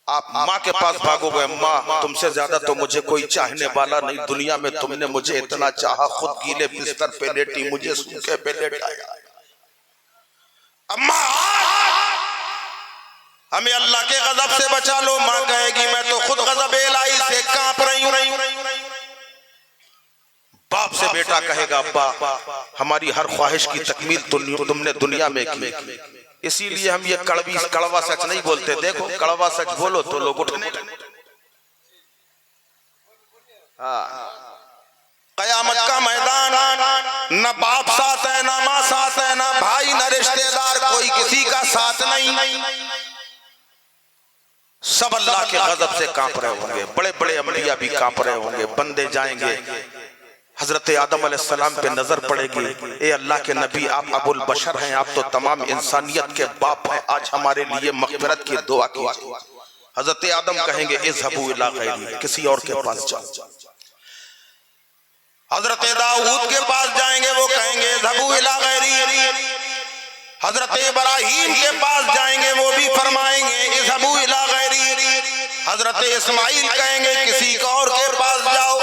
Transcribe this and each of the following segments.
आप माँ के पास भागोगे, माँ तुमसे ज्यादा तो मुझे कोई चाहने वाला नहीं दुनिया में, तुमने मुझे इतना चाहा, खुद गीले बिस्तर पे लेटी, मुझे सूखे पे लेटाया। अम्मा हमें अल्लाह के गजब से बचा लो। माँ कहेगी मैं तो खुद गजब इलाही से कांप रही हूं। बाप से बेटा कहेगा अब्बा हमारी हर ख्वाहिश की तकमील तुमने दुनिया में की, इसीलिए हम ये कड़वा सच नहीं बोलते। देखो कड़वा सच बोलो तो लोग उठने। कयामत का मैदान, न बाप साथ है, न माँ साथ है, न भाई, न रिश्तेदार, कोई किसी का साथ नहीं। सब अल्लाह के गजब से कांप रहे होंगे, बड़े बड़े अम्बिया भी कांप रहे होंगे। बंदे जाएंगे, हजरत आदम अलैहिस्सलाम पे नजर पड़ेगी, ए अल्लाह के नबी आप अबुल बशर हैं, आप तो तमाम इंसानियत के बाप हैं, आज हमारे लिए मग़फ़िरत की दुआ कीजिए। हजरत आदम कहेंगे इज़हबू इला गैरी, किसी और के पास जाओ। हजरत दाऊद के पास जाएंगे, वो कहेंगे इज़हबू इला गैरी। हजरत इब्राहीम के पास जाएंगे, वो भी फरमाएंगे इज़हबू इला गैरी। हजरत इस्माइल कहेंगे किसी और के पास जाओ।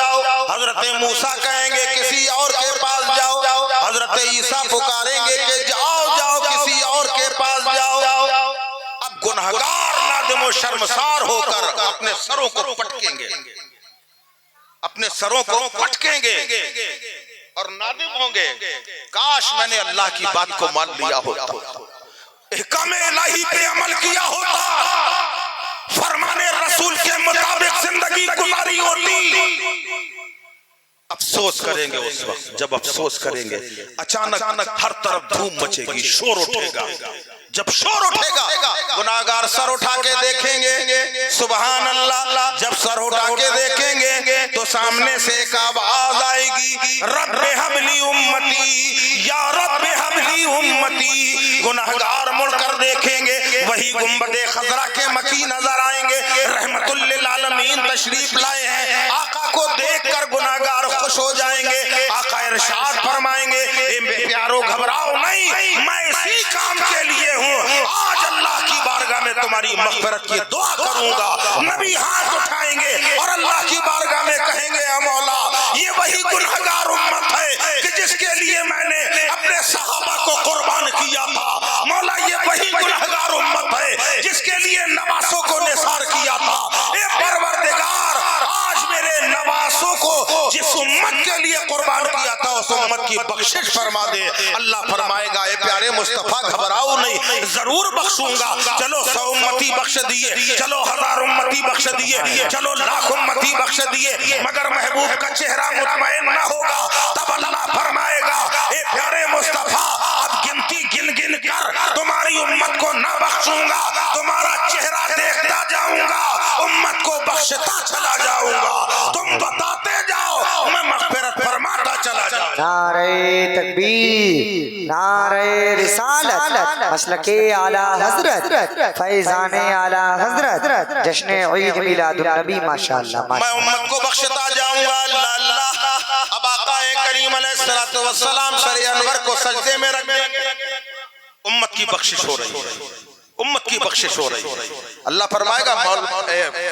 हजरत मूसा कहेंगे किसी और के पास जाओ। हजरत ईसा पुकारेंगे कि जाओ जाओ किसी और के पास जाओ। अब गुनहगार नादिम और शर्मसार होकर अपने सरों को पटकेंगे, अपने सरों को पटकेंगे और नादिम होंगे, काश मैंने अल्लाह की बात को मान लिया होता, हुक्म इलाही पे अमल किया होता, फरमाने रसूल के मुताबिक जिंदगी गुजारी होती। अफसोस करेंगे उस वक्त, जब अफसोस करेंगे अचानक हर तरफ धूम मचेगी, शोर उठेगा। जब शोर उठेगा गुनाहगार सर उठा के देखेंगे, सुबहान अल्लाह, जब सर उठा के देखेंगे तो सामने से एक आवाज आएगी, रब्बे हबली उम्मती, या रब्बे हबली उम्मती। गुनाहगार मुड़कर देखेंगे, वही गुंबदे खजरा के मकी नजर आएंगे, रहमतुल लिल आलमीन तशरीफ लाए हैं। आका को देखकर गुनाहगार खुश हो जाएंगे। आका इरशाद फरमाएंगे, ए प्यारो घबराओ नहीं, मैं इसी काम के लिए हूँ, आज अल्लाह की बारगाह में तुम्हारी मग़फ़िरत की दुआ करूंगा। नबी हाथ उठाएंगे और अल्लाह की बारगाह में कहेंगे, या मौला ये वही गुनहगार उम्मत है कि जिसके लिए मैंने अपने सहाबा को कुर्बान किया था। मौला ये वही गुनहगार उम्मत है जिसके लिए नवासों को निसार किया था। ए परवरदिगार, आज मेरे नवासों को जिस उम्मत के लिए कुर्बान किया था उस उम्मत की बख्शिश फरमा दे। अल्लाह फरमाएगा, ए प्यारे मुस्तफा घबराओ नहीं, जरूर बख्शूंगा। चलो 100 उम्मती बख्श दिए, चलो 1000 उम्मती बख्श दिए, चलो लाख उम्मती बख्श दिए, मगर महबूब का चेहरा मुतमईन न होगा। तब अल्लाह फरमाएगा, ए प्यारे मुस्तफा अब गिनती गिन गिन कर तुम्हारी उम्मत को न बख्शूंगा, तुम्हारा चेहरा देखता जाऊंगा, उम्मत को बख्शता चला जाऊंगा। तुम बताते जाओ, मैं मग़फ़िरत फरमाता चला जाऊं। नारे तकबीर, नारे रिसालत, मसलके आला हजरत, फैज़ाने आला हजरत, जश्न ईद मिलादुन नबी माशाअल्लाह। मैं उम्मत को बख्शता जाऊंगा। अल्लाह अल्लाह। अब आका करीम अलैहिस्सलातु वस्सलाम सर अनवर को सजदे में रख देंगे, उम्मत की बख्शिश हो रही है, उम्मत की बख्शिश हो रही है। अल्लाह फरमाएगा,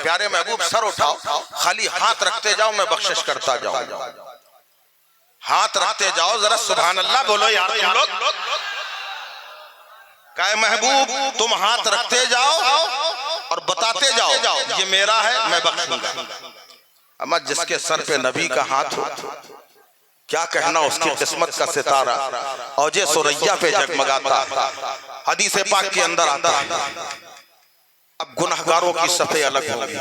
प्यारे महबूब सर उठाओ, खाली हाथ रखते जाओ, मैं बख्शिश करता जाऊं। हाथ रखते जाओ, जरा सुभान अल्लाह बोलो यार तुम लोग। कहे महबूब तुम हाथ रखते जाओ और बताते जाओ ये मेरा है, मैं बख्शूंगा। अम्मा जिसके सर पे नबी का हाथ हो, क्या कहना उसकी किस्मत का सितारा औजे सुरैया पे जगमगाता। हदीस पाक के अंदर आता है, अब गुनहगारों की सफ़े अलग होंगी,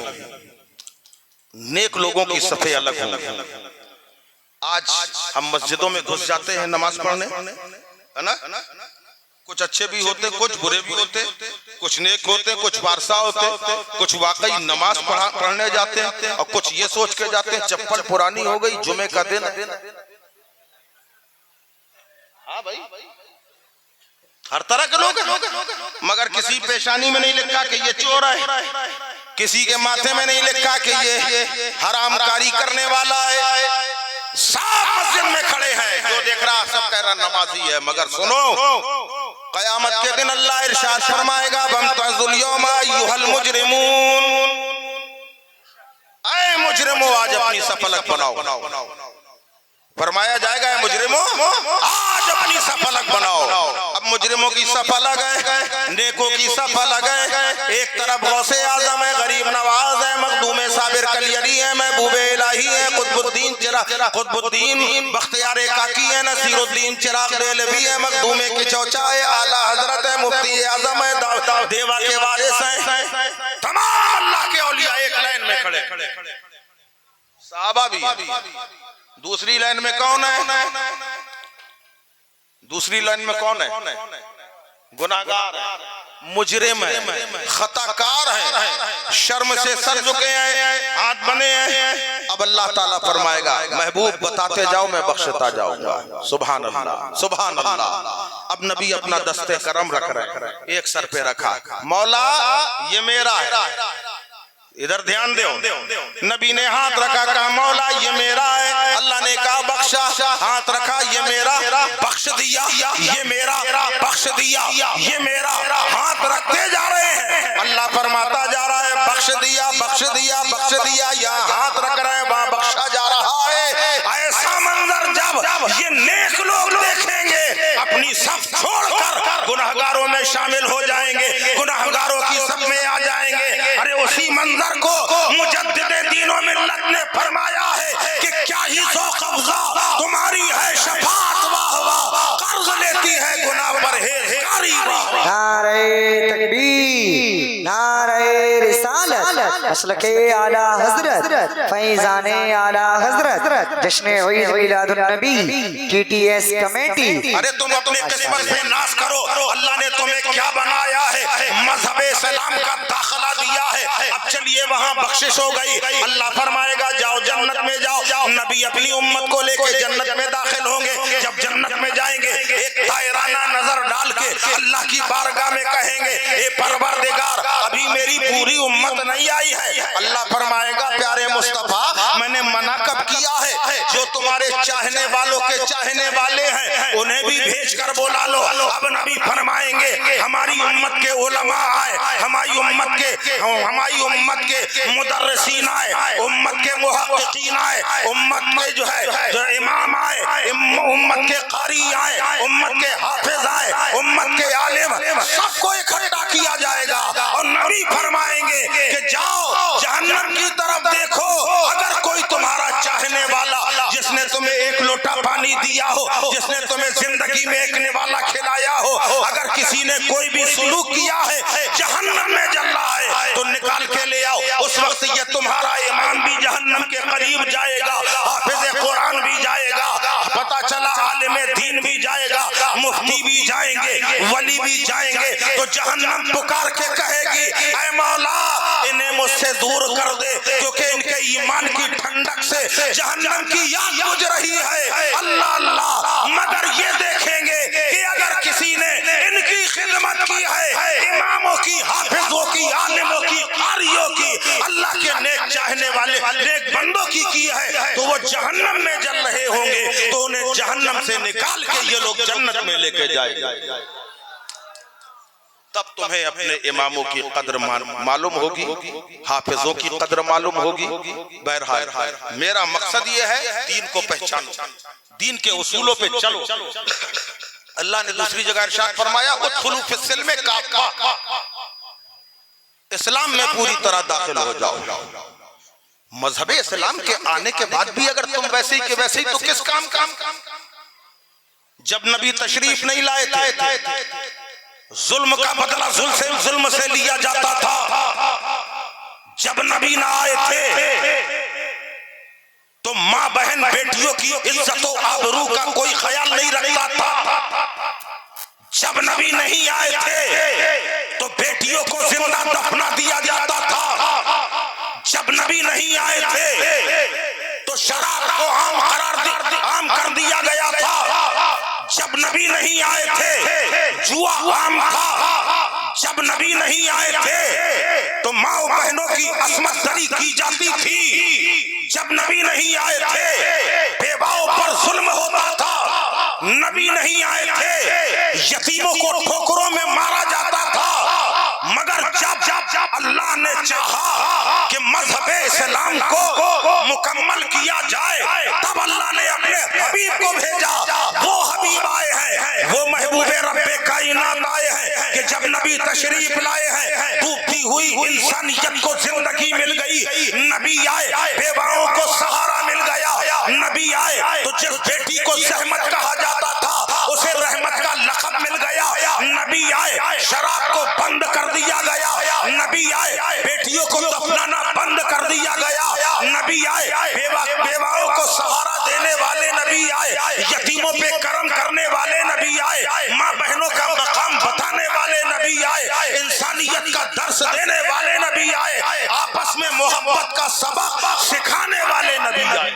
नेक लोगों की सफ़े अलग होंगी। आज हम मस्जिदों में घुस जाते हैं नमाज पढ़ने, है ना, कुछ अच्छे भी होते, कुछ बुरे भी होते, कुछ नेक होते, कुछ पारसा होते, कुछ वाकई नमाज पढ़ने जाते हैं और कुछ ये सोच के जाते हैं चप्पल पुरानी हो गई, जुमे का दिन। हाँ भाई, हर तरह के लोग हैं, मगर किसी पेशानी में नहीं लिखा कि ये चोर है, किसी के माथे में नहीं लिखा कि ये हरामकारी करने वाला है। सब मस्जिद में खड़े हैं, जो देख रहा सब कह रहा नमाजी है, मगर सुनो कयामत के दिन अल्लाह इरशाद फरमाएगा, बम तज़ुल यौमा अय्युहल मुजरिमून, अपनी सफलक बनाओ। फरमाया जाएगा मुजरिमों आज अपनी सफलक बनाओ। अब मुजरिमों की सफलक है, नेकों की सफलक है। एक तरफ गौसे आजम है, गरीब नवाज है, मखदूम साबिर कलियरी है, महबूबे इलाही है, कुतुबुद्दीन बख्तियार काकी है, नसीरुद्दीन चिराग देलवी है, मखदूम की चौचा है, आला हजरत है, मुफ्ती आजम है, देवा के वारिस है। तमाम अल्लाह के औलिया एक लाइन में खड़े, सहाबा भी। दूसरी लाइन में कौन है? दूसरी लाइन में कौन है? गुनाहगार है, मुजरिम है, खताकार है, शर्म से सर झुके हैं, हाथ बने हैं। अब अल्लाह ताला फरमाएगा महबूब बताते जाओ मैं बख्शता जाऊंगा। सुभान अल्लाह, सुभान अल्लाह। अब नबी अपना दस्ते करम रख रहे हैं, एक सर पे रखा, मौला ये मेरा है, इधर ध्यान दो। नबी ने हाथ रखा, कहा मौला ये मेरा है। अल्लाह ने कहा बख्शा, हाथ रखा, ये मेरा, बख्श दिया, ये मेरा, बख्श दिया, ये मेरा। हाथ रखते जा रहे हैं, अल्लाह फरमाता जा रहा है बख्श दिया, बख्श दिया, बख्श दिया। यहाँ हाथ रख रहे हैं, वहां बख्शा जा रहा है। ऐसा मंजर जब ये नेक लोग देखेंगे अपनी सब छोड़कर गुनाहगारों में शामिल हो जाएंगे, गुनाहगारों की सब में आ जाएंगे। अरे उसी मंजर को मुजद्दिद दीन व मिल्लत ने फरमाया है कि क्या ही ज़ौक़ अफ़ज़ा तुम्हारी है शफ़ाअत, वाह वाह कर्ज लेती है गुनाह परहेज़गारी। नारे तकबीर, नारे रिसालत, मसलके आला हजरत, फैज़ाने आला हजरत, जश्न ईद मिलादुन नबी, TTS कमेटी। अरे तुम अपने किस्मत पे नाश करो, अल्लाह ने तुम्हें क्या बनाया है, मज़हब इस्लाम का दाखिला दिया है। अब चलिए वहाँ बख्शिश हो गई, अल्लाह फरमाएगा जाओ जन्नत में जाओ। नबी अपनी उम्मत को लेके जन्नत में दाखिल होंगे। जब जन्नत में जाएंगे एक तायराना नजर डाल के अल्लाह की बारगाह में कहेंगे ए परवरदिगार अभी मेरी पूरी उम्मत नहीं आई है। अल्लाह फरमाएगा प्यारे मुस्तफा मैंने मना कब किया है, जो तुम्हारे चाहने वालों के चाहने वाले हैं उन्हें भी भेज कर बोला लो। अब नबी फरमाएंगे हमारी उम्मत के उलमा आए, हमारी उम्मत के मुदर्रिसीन आए, उम्मत के मुहक्किकीन आए, उम्मत के जो इमाम आए, उम्मत के कारी आए, उम्मत के हाफिज आए, उम्मत के आलिम, सबको इकट्ठा किया जाएगा। और नबी फरमाएंगे कि जाओ जहन्नम की तरफ देखो, अगर कोई तुम्हारा चाहने वाला जिसने तुम्हें एक लोटा पानी दिया हो, जिसने तुम्हें जिंदगी में एक निवाला खिलाया हो, अगर किसी ने कोई भी सुलूक किया है जहन्नम में जल रहा है तो निकाल के ले आओ। उस वक्त ये तुम्हारा इमाम भी जहन्नम के करीब जाएगा, हाफिज कुरान भी जाएगा, पता चला आलिम दीन भी जाएगा, मुफ्ती भी जाएंगे, वली भी जाएंगे। तो जहन्नम पुकार के कहेगी ऐ मौला इन्हें मुझसे दूर कर दे, क्योंकि इनके ईमान की ठंडक से जहन्नम की याद बुझ रही है। अल्लाह अल्लाह, मगर ये देखेंगे कि अगर किसी ने इनकी खिदमत की है, इमामों की, हाफिजों की, आलिमों की, कारियों की, अल्लाह के नेक चाहने वाले नेक बंदों की है, तो वो जहन्नम में जल रहे होंगे, तो उन्हें जहन्नम से निकाल के ये लोग जन्नत में लेके जाएंगे। तब तुम्हें अपने इमामों की कद्र मालूम होगी, हाफिजों की कद्र मालूम होगी। बहरहाल मेरा मकसद ये है दीन को पहचानो, दीन के उसूलों पे चलो। अल्लाह ने दूसरी जगह इरशाद फरमाया उदखुलू फिस्सिल्म काफ़ा, इस्लाम में पूरी तरह दाखिल हो जाओ। मजहब इस्लाम के आने के बाद भी अगर तुम वैसे ही के वैसे ही तो किस काम का? जब नबी तशरीफ नहीं लाए थे, जुल्म का बदला जुल्म से लिया जाता था। जब नबी ना आए थे तो माँ बहन बेटियों की इज्जत और आबरू का कोई ख्याल नहीं रखता था। जब नबी नहीं आए थे तो बेटियों को जिंदा दफना दिया जाता था। जब नबी नहीं आए थे तो शराब को आम कर दिया गया था। जब नबी नहीं आए थे जुआ आम था। जब नबी नहीं आए थे तो माँ बहनों की असमत दरी की जाती थी। जब नबी नहीं आए थे बेवाओं पर जुल्म होता था। नबी नहीं आए थे यतीमों को ठोकरों में मारा जाता था। मगर जब अल्लाह ने चाहा कि मजहब इस्लाम को मुकम्मल किया जाए, तब अल्लाह ने अपने हबीब को भेजा। वो हबीब आए हैं, वो महबूबे रब्बे कायनात आए हैं कि जब नबी तशरीफ लाए हैं, डूबती हुई इंसानियत को जिंदगी मिल गई। नबी आए, बेवाओं को सहारा मिल गया। नबी आए तो जिस बेटी को सहमत कहा जाता था, उसे रहमत का लक़ब मिल गया। नबी आए, शराब को बंद कर दिया गया। नबी आए, बेटियों को दफनाना बंद कर दिया गया। नबी आए, बेवाओं को सहारा देने वाले नबी आए, यतीमों पे करम करने वाले नबी आए, माँ बहनों का मकाम बताने वाले नबी आए, इंसानियत का दर्स देने वाले नबी आए, आपस में मोहब्बत का सबक सिखाने वाले नबी आए।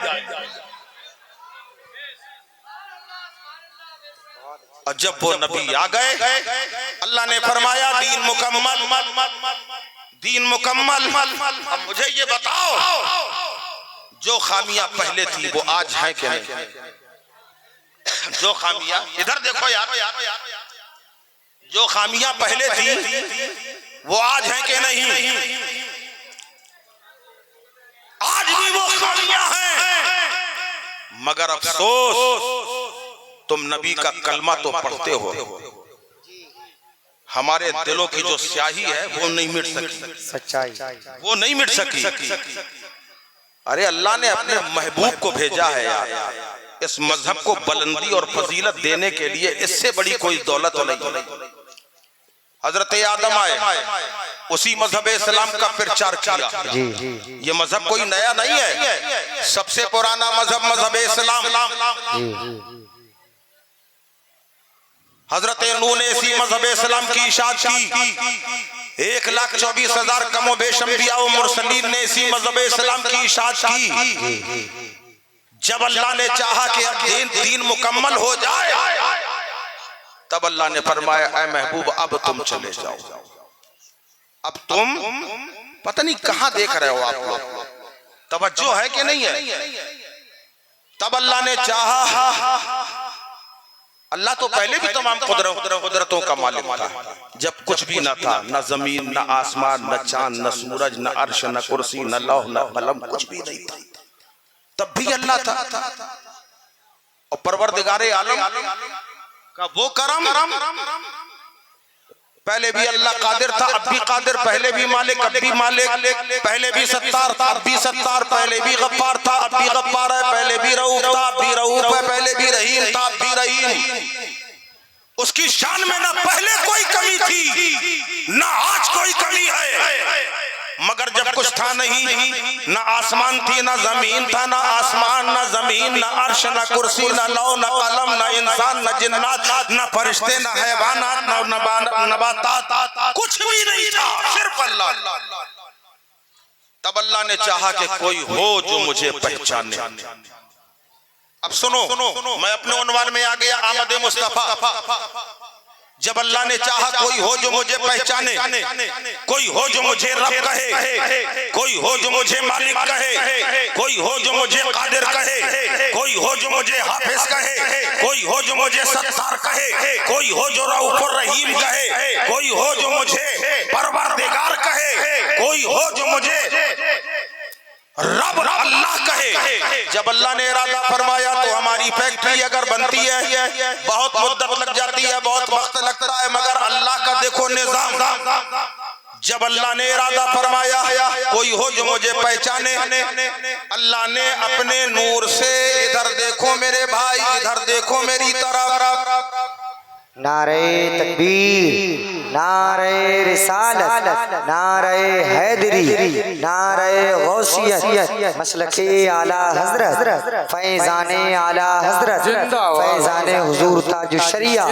और जब वो नबी आ गए, अल्लाह ने फरमाया दीन मुकम्मल, दीन मुकम्मल। अब मुझे ये बताओ, जो खामियां पहले थी वो आज हैं कि नहीं? जो खामियां, इधर देखो यार, जो खामियां पहले थी वो आज हैं कि नहीं? आज भी वो खामियां हैं, मगर अफसोस तुम नबी का कलमा तो पढ़ते हो, हमारे दिलों की जो स्याही है वो नहीं मिट सकी, सच्चाई वो नहीं मिट सकी। अरे अल्लाह ने अपने महबूब को भेजा है यार, इस मजहब को बुलंदी और फजीलत देने के लिए, इससे बड़ी कोई दौलत नहीं। हजरत आदम आए, उसी मजहब इस्लाम का प्रचार किया। ये मजहब कोई नया नहीं है, सबसे पुराना मजहब मजहब इस्लाम। हजरत नूह ने इसी मजहब इस्लाम की इशाअत की। 1,24,000 कमो बेश अंबिया व मुरसलीन ने इसी मजहब इस्लाम की इशाअत की। जब अल्लाह ने चाहा कि अब दीन मुकम्मल हो जाए, तब अल्लाह ने फरमाया ऐ महबूब अब तुम चले जाओ। अब तुम पता नहीं कहां देख रहे हो आप लोग, तवज्जो है कि नहीं है? तब अल्लाह ने चाहा, अल्लाह तो पहले भी तमाम कुदरतों का मालिक था, जब कुछ भी न था, न जमीन, न आसमान, न चांद, न सूरज, न अर्श, न कुर्सी, न लौह, न कलम, कुछ भी नहीं था, तब भी अल्लाह था। और परवरदिगारे आलम का वो करम, पहले भी अल्लाह कादिर था, अब भी कादिर, पहले भी मालिक, अब भी मालिक, पहले भी सत्तार था, अब भी सत्तार, पहले भी गफ्फार था, अब भी गफ्फार है, पहले भी रऊफ था, अब भी रऊफ है, पहले भी रहीम था, अब भी रहीम। उसकी शान में ना पहले कोई कमी थी, ना आज कोई कमी है। मगर जब कुछ था नहीं, ना आसमान थी, ना जमीन था, ना आसमान, ना जमीन, ना अर्श, ना कुर्सी, ना लौ, ना कलम, ना इंसान, ना जिन्नात, ना फरिश्ते, ना हैवानात, ना नबातात, कुछ भी नहीं था, सिर्फ अल्लाह। तब अल्लाह ने चाहा कि कोई हो जो मुझे पहचाने। अब सुनो, मैं अपने उन्वान में आ गया, आमद मुस्तफा। जब अल्लाह ने चाहा कोई हो जो मुझे पहचाने, कोई हो जो मुझे रब कहे, कोई हो जो मुझे मालिक कहे, कोई हो जो मुझे कादिर कहे, कोई हो जो मुझे हाफिज कहे, कोई हो जो मुझे सत्तार कहे, कोई हो जो रऊफ रहीम कहे, कोई हो जो मुझे परवरदिगार कहे, कोई हो जो मुझे रब अल्लाह कहे। जब अल्लाह ने इरादा फरमाया तो हमारी फैक्ट्री अगर बनती है बहुत मुद्दत लग जाती है, बहुत वक्त लगता है, मगर अल्लाह का देखो निजाम। जब अल्लाह ने इरादा फरमाया कोई हो जो मुझे पहचाने, अल्लाह ने अपने नूर से, इधर देखो मेरे भाई, इधर देखो मेरी तरफ, नारे तकबीर, नारे रिसालत, नारे हैदरी, नारे गौसियत, मसलके आला हजरत, फैजाने आला हजरत, फैजाने हुजूर ताज शरिया,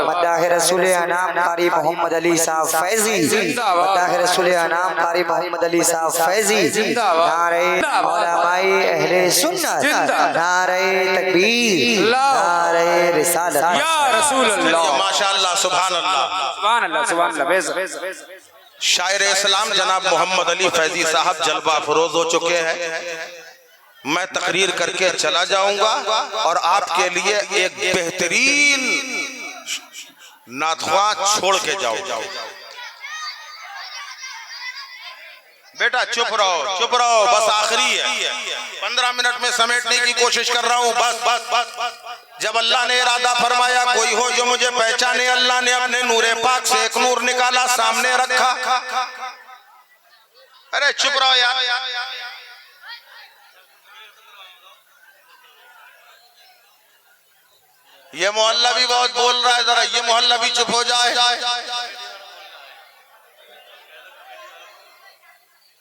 मद्दाह रसूल अनाम कारी मोहम्मद अली साहब फैजी, मद्दाह रसूल अनाम कारी मोहम्मद अली साहब फैजी, नारे उलमाए अहले सुन्नत, नारे तकबीर, नारे रिसालत, या रसूल अल्लाह, माशाअल्लाह, सुभान अल्लाह, सुभान अल्लाह, सुभान अल्लाह। शायर इस्लाम जनाब मोहम्मद अली फैजी साहब जलवा अफरोज हो चुके हैं। मैं तकरीर करके चला जाऊंगा और आपके लिए एक बेहतरीन नाथवा छोड़ के जाऊंगा। बेटा चुप रहो, बस आखिरी है, 15 मिनट में समेटने की कोशिश कर रहा हूँ, बस। जब अल्लाह ने इरादा फरमाया कोई हो जो मुझे पहचाने, अल्लाह ने अपने नूरे पाक से एक नूर निकाला, सामने रखा। अरे चुप रहो यार, ये मोहल्ला भी बहुत बोल रहा है, जरा ये मोहल्ला भी चुप हो जाए।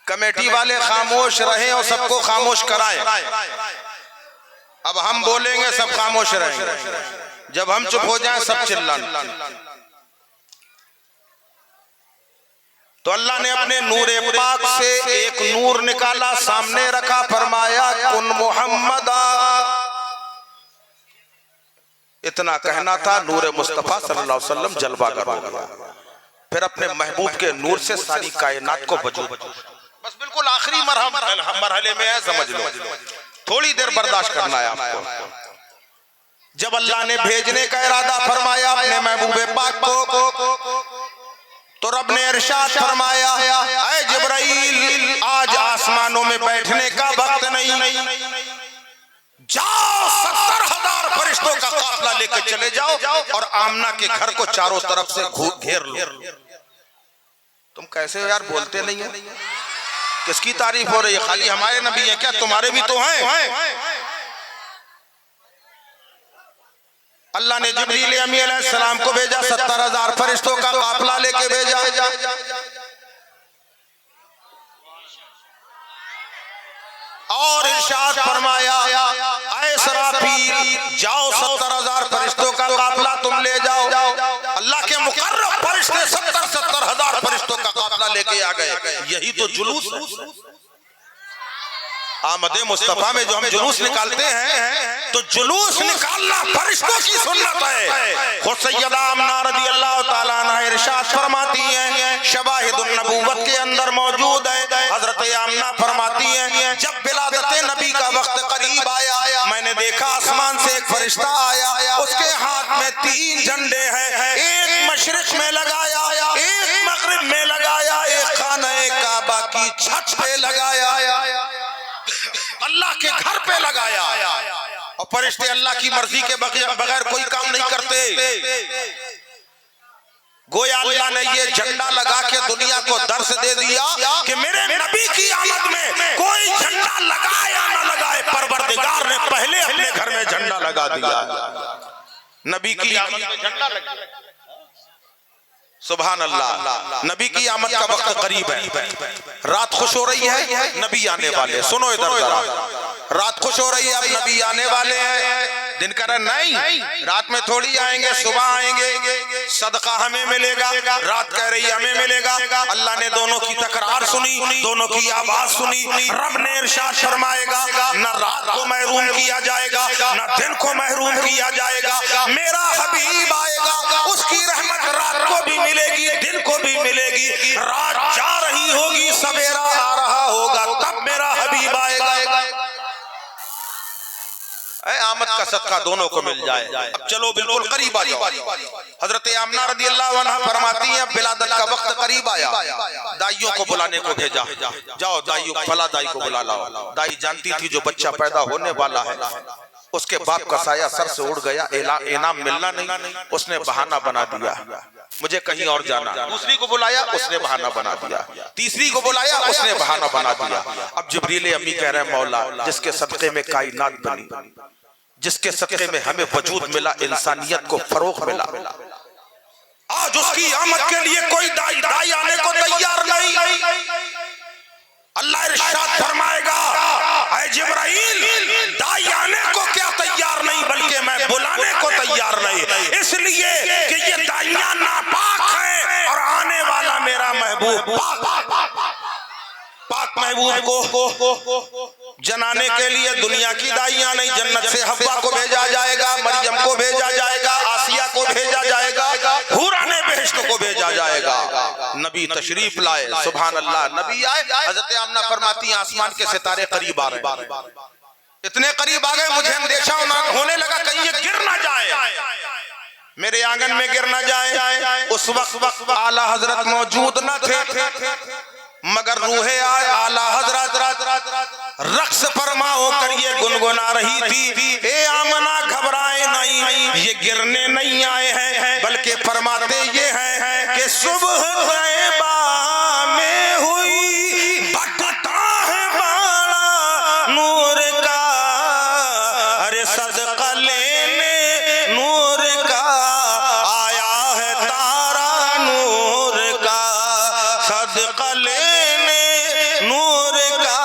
कमेटी वाले खामोश रहें और सबको खामोश कराएं। अब हम बोलेंगे सब खामोश रहेंगे, जब हम चुप हो जाएं सब चिल्लाएं। तो अल्लाह ने अपने नूरे पाक से एक नूर निकाला, सामने रखा, फरमाया कुन मुहम्मदा। इतना कहना था, नूरे मुस्तफा सल्लल्लाहु अलैहि वसल्लम जलवा कर हो गया। फिर अपने महबूब के नूर से सारी कायनात को वजूद, बस बिल्कुल आखिरी मरहले में है, समझ लो, थोड़ी देर बर्दाश्त करना है आपको। जब अल्लाह ने भेजने का इरादा फरमाया अपने महबूबे पाक को, तो रब ने इरशाद फरमाया ऐ जिब्राइल, आज आसमानों में बैठने का वक्त नहीं, जाओ 70,000 फरिश्तों का काफिला लेकर चले जाओ और आमना के घर को चारों तरफ से घेर लो। तुम कैसे हो यार, बोलते नहीं है? किसकी तारीफ हो रही है? खाली हमारे नबी हैं क्या? तुम्हारे भी तो हैं। अल्लाह ने जिब्रील अमीन अलैहिस्सलाम को भेजा, 70,000 फरिश्तों का काफिला लेके भेजा। और इरशाद फरमाया ऐ इसराफील, जाओ 70,000 फरिश्तों का काफिला तुम ले जाओ। अल्लाह के मुकर्रब फरिश्ते 70,000 फरिश्तों का काफिला लेके आ गए। यही तो जुलूस आमदे मुस्तफा में जो हम जुलूस निकालते हैं, तो जुलूस निकालना फरिश्तों की सुन्नत है। खुद सैयदा आमना रज़ियल्लाहु ताला अन्हा इरशाद फरमाती हैं, शवाहिदुन नबूवत के अंदर मौजूद है, हजरत आमना फरमाती हैं जब विलादत नबी का वक्त करीब आया, मैंने देखा आसमान से एक फरिश्ता आया, उसके हाथ में 3 झंडे हैं, एक मशरिक में लगाया, एक मगरिब में लगाया, एक खाने काबा की छत पे लगाया, अल्लाह के घर पे लगाया। और फरिश्ते अल्लाह की मर्जी के बगैर कोई काम नहीं करते। गोया अल्लाह ने ये झंडा लगा के दुनिया को दर्श दे दिया कि मेरे नबी की आमद में कोई झंडा लगाए या ना लगाए, परवरदिगार ने पहले अपने घर में झंडा लगा दिया। नबी की आमद में झंडा लगा। सुभान अल्लाह। नबी की आमद का वक्त करीब है, रात खुश हो रही है, नबी आने वाले। सुनो इधर जरा, रात खुश हो रही है, अब नबी आने वाले हैं। दिन का नहीं, रात में थोड़ी आएंगे, सुबह आएंगे, सदका हमें मिलेगा, रात कह रही हमें मिलेगा। अल्लाह ने दोनों की तकरार सुनी, दोनों की आवाज सुनी। रब ने इरशाद फरमाएगा न रात को महरूम किया जाएगा, न दिन को महरूम किया जाएगा। मेरा हबीब आएगा, उसकी रहमत रात को भी मिलेगी, दिन को भी मिलेगी। रात जा रही होगी, सवेरा आ रहा होगा, तब मेरा हबीब आएगा। आमद का सदका दोनों को मिल जाए। अब चलो बिल्कुल करीब आ जाओ। हजरत आमना रज़ियल्लाहु अन्हा फरमाती हैं विलादत का वक्त करीब आया, दाइयों को बुलाने को भेजा, जाओ दाइयों, फला दाई को बुला लाओ। दाई जानती थी जो बच्चा पैदा होने वाला है उसके बाप का साया सर से उड़ गया, इनाम मिलना नहीं, उसने बहाना बना दिया मुझे कहीं और जाना। दूसरी को बुलाया, उसने बहाना बना दिया। तीसरी को बुलाया, उसने बहाना बना दिया। अब जिब्रील अमी कह रहे हैं मौला, जिसके सदके में कायनात बनी, जिसके सदके में हमें वजूद मिला, इंसानियत को फरोग मिला, आज उसकी आमद के लिए कोई दाई आने को तैयार नहीं। अल्लाह इरशाद फरमाएगा ऐ जिब्राइल, दाई आने को क्या तैयार नहीं, बल्कि मैं बुलाने को तैयार नहीं, इसलिए कि ये दाइयां नापाक हैं और आने वाला मेरा महबूब पाक महबूब को जनाने के लिए दुनिया की दाइयां नहीं, जन्नत से हव्वा को भेजा जाएगा, मरियम को भेजा जाएगा, आसिया को भेजा जाएगा, हुराने बेहश्त को भेजा जाएगा। नबी तशरीफ लाए, सुभान अल्लाह। नबी आए, हजरत आमना फरमाती हैं आसमान के सितारे करीब आ रहे, इतने करीब आ गए मुझे अंदेशा होने लगा कहीं ये गिर ना जाए, मेरे आंगन में गिर ना जाए। उस वक्त आला हजरत मौजूद न थे, मगर रूहे बना रही थी, ए आमना घबराए नहीं, ये गिरने नहीं आए हैं, बल्कि फरमाते ये हैं कि सुबह तैबा में हुई बटता है बाड़ा नूर का, अरे सदका लेने नूर का आया है तारा नूर का, सदका लेने नूर का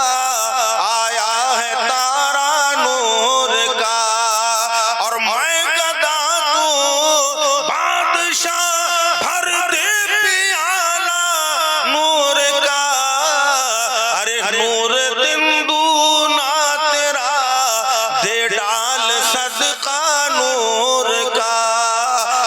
आया है तारा नूर का। और मैं गदा तू बादशाह भर दे प्याला नूर का, अरे नूर दिन दूना तेरा दे डाल सदका नूर का।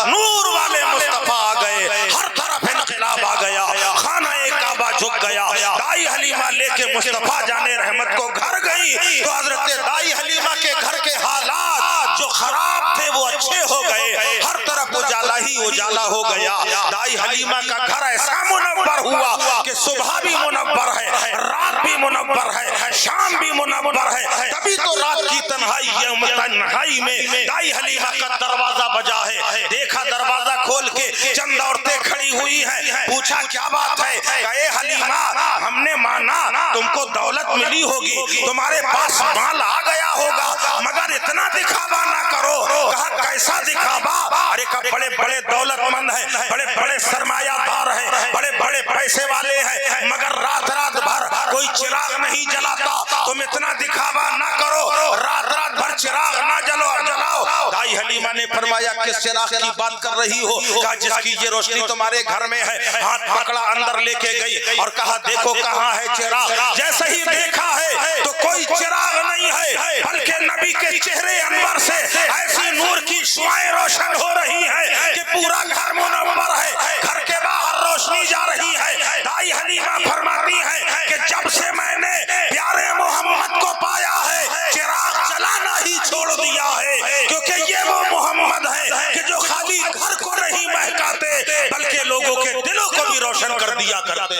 नूर वाले मुस्तफा आ गए, हर तरफ इनकलाब आ गया, खाना काबा झुक गया। दाई हलीमा लेके मुस्तफा जाने रहमत को घर गई तो हजरत दाई हलीमा के घर के हालात जो खराब थे वो अच्छे हो गए, हर तरफ उजाला ही उजाला हो गया। दाई हलीमा का घर ऐसा मुनव्वर हुआ कि सुबह भी मुनव्वर है, रात भी मुनव्वर है, शाम भी मुनव्वर है। तभी तो रात की तन्हाई में दाई हलीमा का दरवाजा बजा है। देखा दरवाजा खोल के चंद औरतें खड़ी हुई हैं, पूछा क्या बात है? कहे हलीमा हमने माना तुमको दौलत मिली होगी, तुम्हारे पास माल आ गया होगा, मगर इतना दिखावा ना करो। कहा कैसा दिखावा? अरे कब बड़े बड़े दौलतमंद हैं, बड़े बड़े सरमायादार हैं, बड़े बड़े पैसे वाले हैं, मगर रात रात भर कोई चिराग नहीं जलाता, तुम इतना दिखावा ना करो, रात रात भर चिराग ना जलाओ। दाई हलीमा ने फरमाया किस चिराग की बात कर रही हो? कहा जिसकी ये रोशनी तुम्हारे घर में है। हाथ पकड़ा अंदर लेके गई और कहा देखो कहाँ है चिराग। जैसे ही देखा है तो कोई चिराग नहीं है, बल्कि नबी के चेहरे अनवर से ऐसी नूर की शुआएं रोशन हो रही है कि पूरा घर मुनव्वर है, घर के बाहर रोशनी जा रही है। दाई हलीमा फरमाती है कि जब से मैंने प्यारे मोहम्मद को पाया है चिराग जलाना ही छोड़ दिया है, क्योंकि ये वो मोहम्मद है कि जो खाली घर को नहीं महकाते बल्कि लोगों के दिलों को भी रोशन कर दिया करते।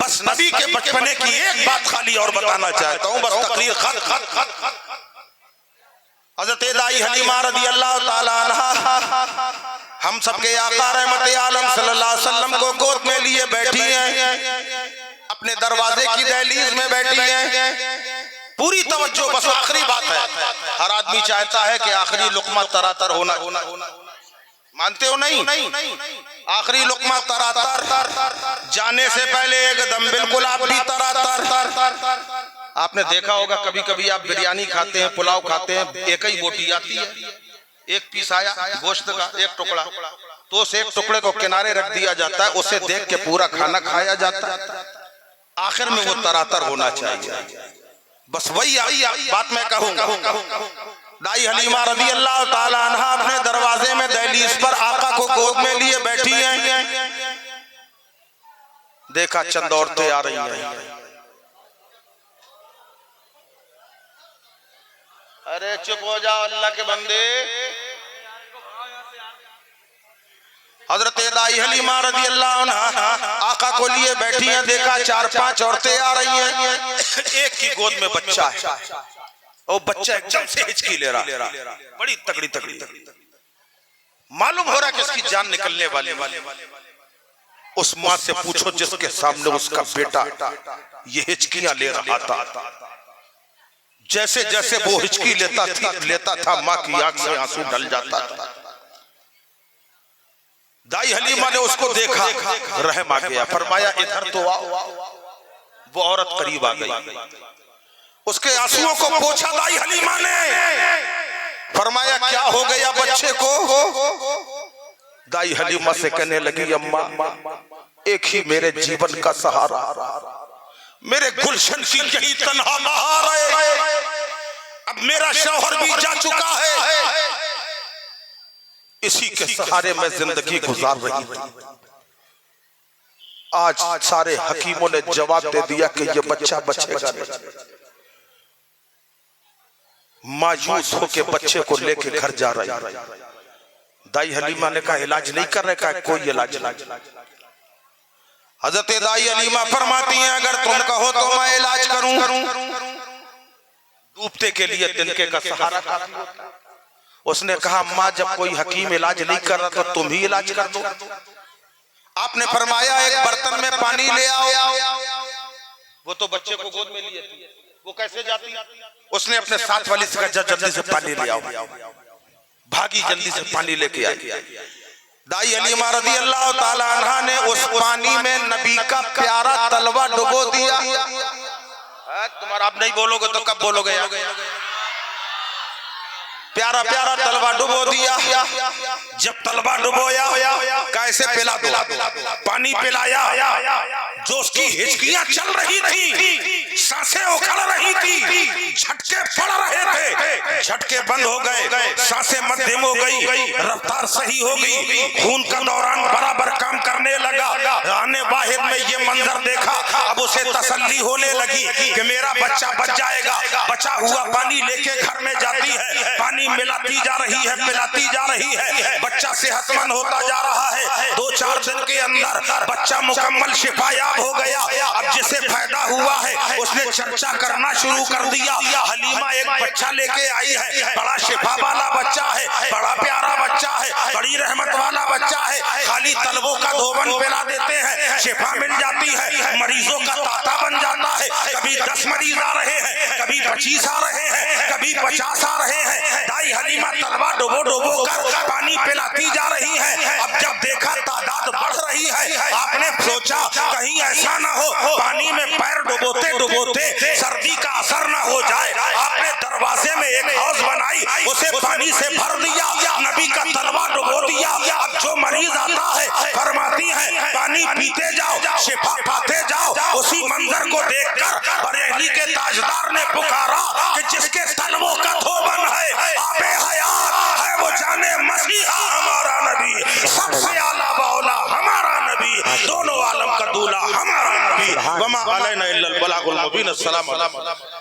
बस नबी के बचपने की एक बात खाली और बताना चाहता हूं, बस तकरीर खत। हजरत दाई हलीमा रदी अल्लाह ताला अन्हा हम सबके आका रहमत आलम सल्लल्लाहु अलैहि वसल्लम को गोद में लिए बैठी हैं, अपने दरवाजे की दहलीज में बैठी हैं। पूरी तवज्जो, बस आखिरी बात है। हर आदमी चाहता है कि आखिरी लुकमा तरातर होना, मानते हो नहीं? आखिरी लुकमा तरातर, जाने से पहले एकदम बिल्कुल आप भी तरातर। आपने देखा होगा कभी कभी आप बिरयानी खाते हैं, पुलाव खाते हैं, एक ही बोटी आती है, एक पीस आया गोश्त का एक टुकड़ा, तो उस एक टुकड़े को किनारे रख दिया जाता है, उसे देख के पूरा खाना खाया जाता है। आखिर में वो तरातर होना चाहिए। बस वही बात मैं कहूंगा। दाई हलीमा रज़ी अल्लाह ताला अन्हा अपने दरवाजे में दहलीज पर आका को गोद में लिए बैठी हैं। देखा चंद औरतें आ रही हैं। अरे चुप हो जाओ अल्लाह के बंदे। हजरत दाई हलीमा रज़ी अल्लाह अन्हा आका को लिए बैठी हैं। देखा 4-5 औरतें आ रही हैं, एक की गोद में बच्चा है और बच्चा एकदम से हिचकी ले रहा, बड़ी तगड़ी। मालूम हो रहा कि इसकी जान निकलने वाली। उस माँ से पूछो जिसके सामने उसका बेटा ये हिचकियां ले रहा था। जैसे जैसे वो हिचकी लेता था माँ की आंख से आंसू ढल जाता था। दाई हलीमा ने उसको देखा, रहम आ गया, फरमाया इधर तो आओ। वो औरत करीब आ गई, उसके आंसुओं को पोंछा दाई हलीमा ने, फरमाया क्या हो गया बच्चे को? दाई हलीमा से कहने लगी अम्मा एक ही मेरे जीवन का सहारा, मेरे गुलशन की यही तन्हा बहार है। अब मेरा शौहर भी जा चुका है, इसी के सहारे में जिंदगी गुजार रही थी। आज सारे हकीमों ने जवाब दे दिया कि ये बच्चा बचेगा नहीं। मायूस होके बच्चे को लेके घर जा रही। दाई हलीमा ने कहा इलाज नहीं कर रहे, का कोई इलाज नहीं। हजरत दाई हलीमा फरमाती हैं अगर तुम कहो तो मैं इलाज करूं। डूबते के लिए तिनके का सहारा काफी होता है। उसने कहा माँ जब कोई हकीम इलाज नहीं कर रहा तो तुम ही इलाज कर दो। आपने फरमाया एक बर्तन में पानी ले आओ। वो तो बच्चे को गोद में लिए थी, वो कैसे जाती? उसने अपने साथ वाली से कहा जल्दी से पानी ले आओ। भागी जल्दी से पानी लेके आई। दाई हलीमा रज़ी अल्लाह ताला अन्हा ने उस पानी में नबी का प्यारा तलवा डुबो दिया। तुम्हारा आप नहीं बोलोगे तो कब बोलोगे? प्यारा प्यारा तलवा डुबो दिया। जब तलवा डुबोया कैसे पिला दो, पानी पिलाया। जो उसकी हिचकियां चल रही थी, सांसें उखड़ रही थी, झटके पड़ रहे थे, झटके बंद हो गए, सांसें मध्यम हो गई, रफ्तार सही हो गई, खून का दौरान बराबर काम करने लगा। आने वाहिद में ये मंजर देखा, अब उसे तसल्ली होने लगी कि मेरा बच्चा बच जाएगा। बचा हुआ पानी लेके घर में जाती है, पानी मिलाती जा रही है, पिलाती जा रही है, बच्चा सेहतमंद होता जा रहा है। 2-4 दिन के अंदर बच्चा मुकम्मल शिफायाब हो गया। अब जिसे फायदा हुआ है उसने चर्चा करना शुरू कर दिया। हलीमा एक बच्चा लेके आई है, बड़ा शिफा वाला बच्चा है, बड़ा प्यारा बच्चा है, बड़ी रहमत वाला बच्चा है। खाली तलबों का धोबन पिला देते हैं, शिफा मिल जाती है, मरीजों का ताता बन जाता है। कभी 10 मरीज आ रहे हैं, कभी 25 आ रहे हैं, कभी 50 आ रहे हैं। दाई हलीमा तलवा डुबो डुबो कर पानी पिलाती जा रही है। अब जब देखा तादाद बढ़ रही है, आपने सोचा कहीं ऐसा ना हो पानी में पैर डुबोते डुबोते सर्दी का असर ना हो जाए। आपने दरवाजे में एक हौज बनाई, उसे पानी से भर दिया, नबी का तलवा डुबो दिया। अब जो मरीज आता है फरमाती है पानी पीते जाओ, शिफा पाते जाओ। उसी मंजर को देखकर बरेली के ताजदार ने पुकारा कि जिसके तलवों का धोबन है, आबे हयात है, वो जाने मसीहा हमारा नबी, सबसे आला बाउला हमारा नबी, दोनों आलम का दूल्हा हमारा नबी। वमा अलैना इल्लल बलागुल मुबीन। अस्सलाम वालेकुम।